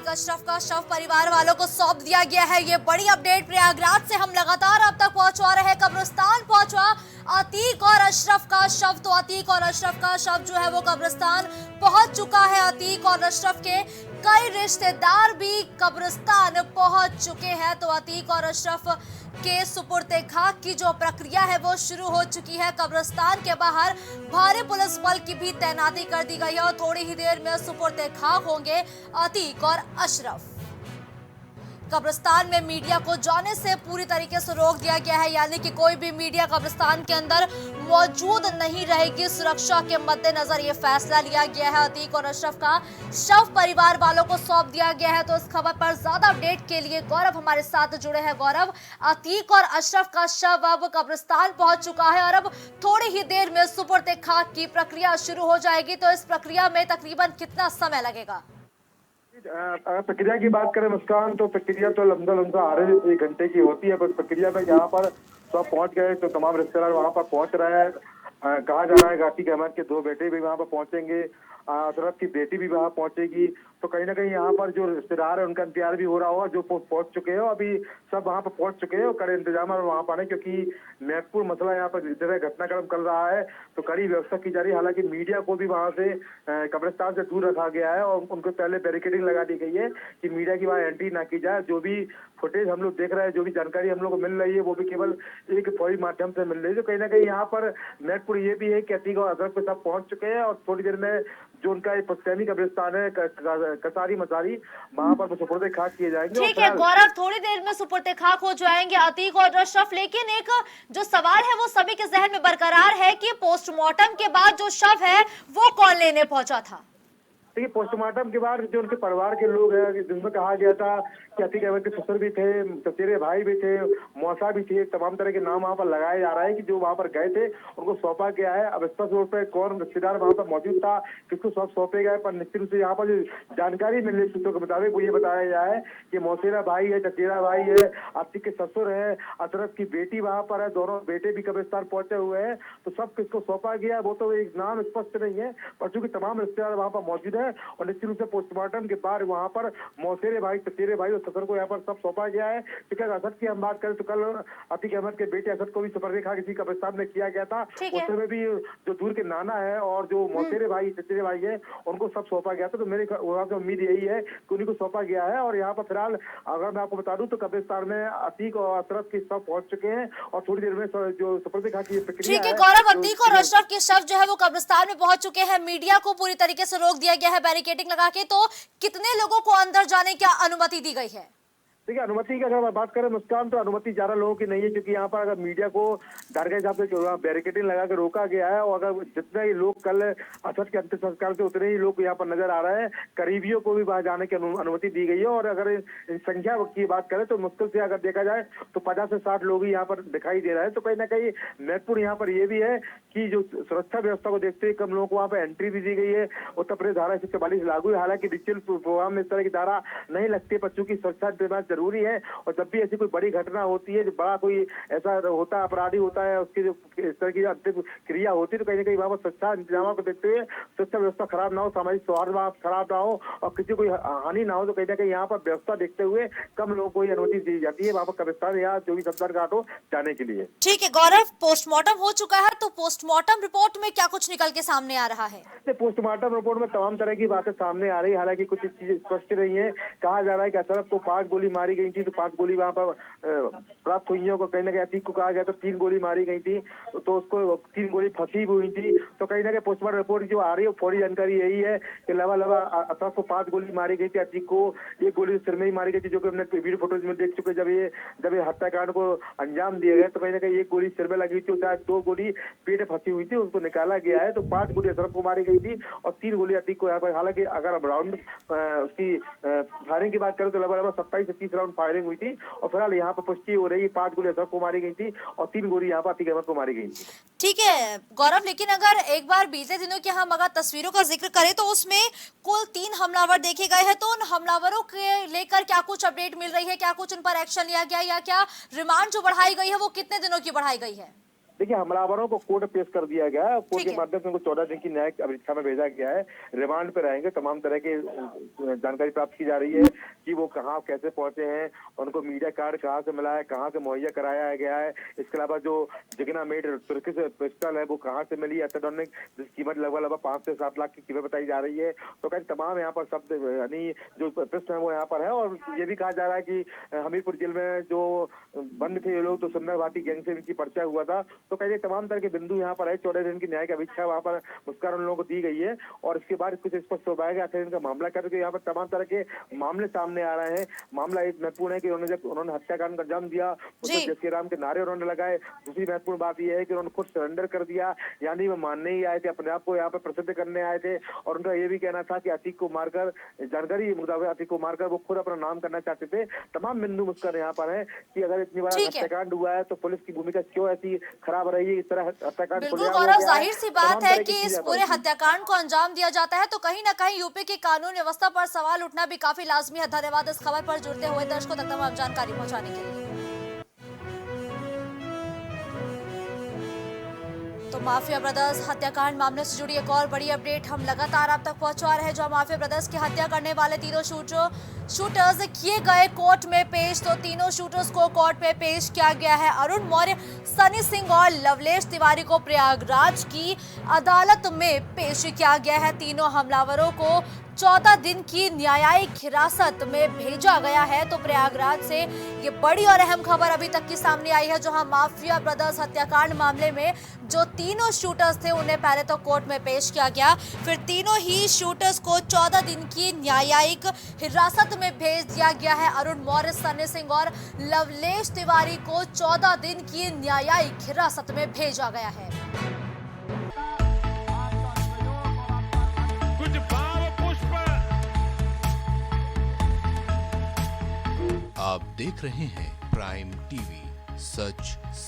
अतीक अशरफ का शव परिवार वालों को सौंप दिया गया है। ये बड़ी अपडेट प्रयागराज से हम लगातार अब तक पहुंचा रहे हैं। कब्रिस्तान पहुंचा अतीक और अशरफ का शव। तो अतीक और अशरफ का शव जो है वो कब्रिस्तान पहुंच चुका है। अतीक और अशरफ के कई रिश्तेदार भी कब्रिस्तान पहुंच चुके हैं। तो अतीक और अशरफ के सुपुर्दे खाक की जो प्रक्रिया है वो शुरू हो चुकी है। कब्रिस्तान के बाहर भारी पुलिस बल की भी तैनाती कर दी गई है और थोड़ी ही देर में सुपुर्दे खाक होंगे अतीक और अशरफ। कब्रिस्तान में मीडिया को जाने से पूरी तरीके से रोक दिया गया है, यानी कि कोई भी मीडिया कब्रिस्तान के अंदर मौजूद नहीं रहेगी। सुरक्षा के मद्देनजर ये फैसला लिया गया है। अतीक और अशरफ का शव परिवार वालों को सौंप दिया गया है। तो इस खबर पर ज्यादा अपडेट के लिए गौरव हमारे साथ जुड़े हैं। गौरव, अतीक और अशरफ का शव अब कब्रिस्तान पहुंच चुका है और अब थोड़ी ही देर में सुपुर्दे खाक की प्रक्रिया शुरू हो जाएगी। तो इस प्रक्रिया में तकरीबन कितना समय लगेगा? अगर प्रक्रिया की बात करें मुस्कान, तो प्रक्रिया तो लमसम आधे 1 घंटे की होती है। बस प्रक्रिया में यहाँ पर सब पहुंच गए तो तमाम रिश्तेदार वहाँ पर पहुंच रहे हैं। कहा जा रहा है अतीक अहमद के 2 बेटे भी वहाँ पर पहुंचेंगे, अशरफ की बेटी भी वहाँ पहुंचेगी। तो कहीं ना कहीं यहाँ पर जो रिश्तेदार है उनका इंतजार भी हो रहा होगा, जो पहुंच चुके हो अभी सब वहाँ पर पहुंच चुके हैं और कड़े इंतजाम है वहाँ पर, क्योंकि महत्वपूर्ण मसला यहाँ पर जिस जगह घटनाक्रम चल रहा है तो कड़ी व्यवस्था की जा रही है। हालांकि मीडिया को भी वहाँ से कब्रिस्तान से दूर रखा गया है और उनको पहले बैरिकेडिंग लगा दी गई है कि मीडिया की वहाँ एंट्री ना की जाए। जो भी फुटेज हम लोग देख रहे हैं, जो भी जानकारी हम लोग को मिल रही है, वो भी केवल एक फौरी माध्यम से मिल रही है। तो कहीं ना कहीं यहाँ पर महत्वपूर्ण ये भी है कि अतीक और अशरफ के साथ पहुंच चुके हैं और थोड़ी देर में जो उनका पुश्तैनी कब्रिस्तान है कसारी मसारी, वहाँ पर सुपुर्दे खाक किए जाएंगे। ठीक है गौरव, थोड़ी देर में सुपुर्दे खाक हो जाएंगे अतीक और अशरफ, लेकिन एक जो सवाल है वो सभी के जहन में बरकरार है कि पोस्टमार्टम के बाद जो शव है वो कौन लेने पहुंचा था? देखिए, पोस्टमार्टम के बाद जो उनके परिवार के लोग हैं, जिसमें कहा गया था कि अतीक अहमद के ससुर भी थे, चचेरे भाई भी थे, मौसा भी थे, तमाम तरह के नाम वहाँ पर लगाए जा रहा है कि जो वहाँ पर गए थे उनको सौंपा गया है। अब स्पष्ट रूप से कौन रिश्तेदार वहाँ पर मौजूद था, किसको सब सौंपे गए, पर निश्चित रूप से यहाँ पर जो जानकारी मिल रही सूत्रों के मुताबिक वो ये बताया गया है कि मौसेरा भाई है, चचेरा भाई है, अतीक के ससुर है, अशरफ की बेटी वहाँ पर है, दोनों बेटे भी कब्रिस्तान पहुंचे हुए हैं। तो सब किसको सौंपा गया वो तो एक नाम स्पष्ट नहीं है, पर चूंकि तमाम रिश्तेदार वहाँ पर मौजूद है और निश्चित रूप से पोस्टमार्टम के बाद वहाँ पर मौसेरे भाई, चचेरे भाई और ससुर को यहाँ पर सब सौंपा गया है। क्योंकि असद की हम बात करें तो कल अतीक अहमद के बेटे असद को भी सुपुर्दे खाक किसी कब्रिस्तान में किया गया था। उस समय भी जो दूर के नाना है और जो मौसेरे भाई, चचेरे भाई है, उनको सब सौंपा गया था। तो मेरे उम्मीद यही है कि उन्हीं को सौंपा गया है। और यहाँ पर फिलहाल अगर मैं आपको बता दूं तो कब्रिस्तान में अतीक और अशरफ के सब पहुंच चुके हैं और थोड़ी देर में जो सुपुर्दे खाक की प्रक्रिया है। गौरव, अतीक और अशरफ के शव जो है वो कब्रिस्तान में पहुंच चुके हैं। मीडिया को पूरी तरीके से रोक दिया गया है बैरिकेडिंग लगा के। तो कितने लोगों को अंदर जाने की अनुमति दी गई है? देखिए, अनुमति की अगर बात करें मुस्कान, तो अनुमति ज्यादा लोगों की नहीं है, क्योंकि यहाँ पर अगर मीडिया को डर के हिसाब से बैरिकेडिंग लगा के रोका गया है। और अगर जितने ही लोग कल असद के अंतिम संस्कार से उतने ही लोग यहाँ पर नजर आ रहे हैं, करीबियों को भी वहां जाने की अनुमति दी गई है। और अगर इन संख्या की बात करें तो मुश्किल से अगर देखा जाए तो 50 से 60 लोग ही यहाँ पर दिखाई दे रहे हैं। तो कहीं ना कहीं महत्वपूर्ण यहाँ पर यह भी है कि जो सुरक्षा व्यवस्था को देखते हुए कम लोगों को वहाँ पर एंट्री भी दी गई है। उत्तर प्रदेश धारा 144 लागू है। हालांकि डिजिटल प्रोग्राम में इस तरह की धारा नहीं लगती, पर चूंकि सुरक्षा जरूरी है और जब भी ऐसी कोई बड़ी घटना होती है, जो बड़ा कोई ऐसा होता है, अपराधी होता है, उसकी जो इस तरह की अंतिम क्रिया होती है, तो कहीं ना कहीं वहाँ पर सुरक्षा इंतजाम को देखते हुए सुरक्षा व्यवस्था खराब ना हो, सामाजिक सौहार्द खराब ना हो और किसी को हानि ना हो, तो कहीं ना कहीं यहाँ पर व्यवस्था देखते हुए कम लोगों को अनुमति दी जाती है वहाँ पर कब्रिस्तान या जो भी शमशान घाट हो जाने के लिए। ठीक है गौरव, पोस्टमार्टम हो चुका है, तो पोस्टमार्टम रिपोर्ट में क्या कुछ निकल के सामने आ रहा है? पोस्टमार्टम रिपोर्ट में तमाम तरह की बातें सामने आ रही है। हालांकि कुछ चीजें स्पष्ट नहीं है। कहा जा रहा है कि अशरफ को 5 गोली मारी गई थी, तो 5 गोली वहाँ पर प्राप्त हुई है। कहीं ना कहीं अतीक को कहा गया तो 3 गोली मारी गई थी, तो उसको 3 गोली फंसी हुई थी। तो कहीं ना कहीं पोस्टमार्टम रिपोर्ट जो आ रही है फौरी जानकारी यही है कि लवा अशरफ को 5 गोली मारी गई थी, अतीक को 1 गोली सिर में ही मारी गई थी, जो कि हमने वीडियो फोटोज में देख चुके। जब ये हत्याकांड को अंजाम दिया गया तो कहीं ना कहीं 1 गोली सिर में लगी थी, शायद 2 गोली पेट फंसी हुई थी, उसको निकाला गया है। तो 5 गोली अशरफ को मारी गई थी और 3 गोली अतीक को यहाँ पर। हालांकि अगर अब राउंड उसकी फायरिंग की बात करें तो लगभग 27 से 30 राउंड फायरिंग हुई थी और फिलहाल यहाँ पर पुष्टि हो रही है 5 गोली अशरफ को मारी गई थी और 3 गोली यहाँ पर अतीक अहमद को मारी गई थी। ठीक है गौरव, लेकिन अगर एक बार बीते दिनों की हम अगर तस्वीरों का जिक्र करें तो उसमें कुल 3 हमलावर देखे गए हैं। तो उन हमलावरों के लेकर क्या कुछ अपडेट मिल रही है? क्या कुछ उन पर एक्शन लिया गया या क्या रिमांड जो बढ़ाई गई है वो कितने दिनों की बढ़ाई गई है? देखिए, हमलावरों को कोर्ट में पेश कर दिया गया है। कोर्ट ठीक के है। माध्यम से उनको 14 दिन की न्यायिक अभिरक्षा में भेजा गया है। रिमांड पे रहेंगे। तमाम तरह के जानकारी प्राप्त की जा रही है कि वो कहाँ कैसे पहुंचे हैं, उनको मीडिया कार्ड कहाँ से मिला है, कहाँ से मुहैया कराया गया है। इसके अलावा जो जिग्ना मेड तुर्की से पिस्टल है वो कहाँ से मिली, एथेडोनिक जिसकी कीमत लगभग 5 से 7 लाख की कीमत बताई जा रही है। तो कहीं तमाम यहाँ पर शब्द यानी जो प्रश्न है वो यहाँ पर है। और ये भी कहा जा रहा है कि हमीरपुर जेल में जो बंद थे ये लोग, तो सुंदर भाटी गैंग से इनकी पर्चा हुआ था। तो कहीं तमाम तरह के बिंदु यहाँ पर है। 14 दिन की न्यायिक अभिक्षा वहाँ पर मुस्कान उन लोगों को दी गई है। और इसके बाद कुछ स्पष्ट हो पाएगा आखिर इनका मामला क्या, यहाँ पर तमाम तरह के मामले सामने आ रहे हैं। मामला एक महत्वपूर्ण है कि उन्होंने हत्याकांड का अंजाम दिया, जी। जय श्री राम के नारे उन्होंने लगाए। दूसरी महत्वपूर्ण बात यह है कि उन्होंने खुद सरेंडर कर दिया, यानी वो मानने ही आए थे, अपने आप को यहाँ पर प्रसिद्ध करने आए थे। और उनका ये भी कहना था कि अतीक को मारकर, जानकारी मुताबिक अतीक को मारकर वो खुद अपना नाम करना चाहते थे। तमाम बिंदु मुस्कान यहाँ पर है कि अगर इतनी बड़ा हत्याकांड हुआ है तो पुलिस की भूमिका क्यों ऐसी खराब रही है। इस तरह हत्याकांड बिल्कुल गौरव, जाहिर सी बात है कि इस पूरे हत्याकांड को अंजाम दिया जाता है तो कहीं ना कहीं यूपी की कानून व्यवस्था पर सवाल उठना भी काफी लाजमी है। धन्यवाद इस खबर पर जुड़ते हुए दर्शकों तक तमाम जानकारी पहुंचाने के लिए। तो माफिया ब्रदर्स हत्याकांड मामले से जुड़ी एक और बड़ी अपडेट हम लगातार आप तक पहुंचा रहे हैं। जो माफिया ब्रदर्स की हत्या करने वाले तीनों शूटर्स किए गए कोर्ट में पेश। तो तीनों शूटर्स को कोर्ट में पेश किया गया है। अरुण मौर्य, सनी सिंह और लवलेश तिवारी को प्रयागराज की अदालत में पेश किया गया है। तीनों हमलावरों को 14 दिन की न्यायिक हिरासत में भेजा गया है। तो प्रयागराज से ये बड़ी और अहम खबर अभी तक की सामने आई है, जहां माफिया ब्रदर्स हत्याकांड मामले में जो तीनों शूटर्स थे उन्हें पहले तो कोर्ट में पेश किया गया, फिर तीनों ही शूटर्स को 14 दिन की न्यायिक हिरासत में भेज दिया गया है। अरुण मौर्य, सनी सिंह और लवलेश तिवारी को 14 दिन की न्यायिक हिरासत में भेजा गया है। आप देख रहे हैं प्राइम टीवी, सच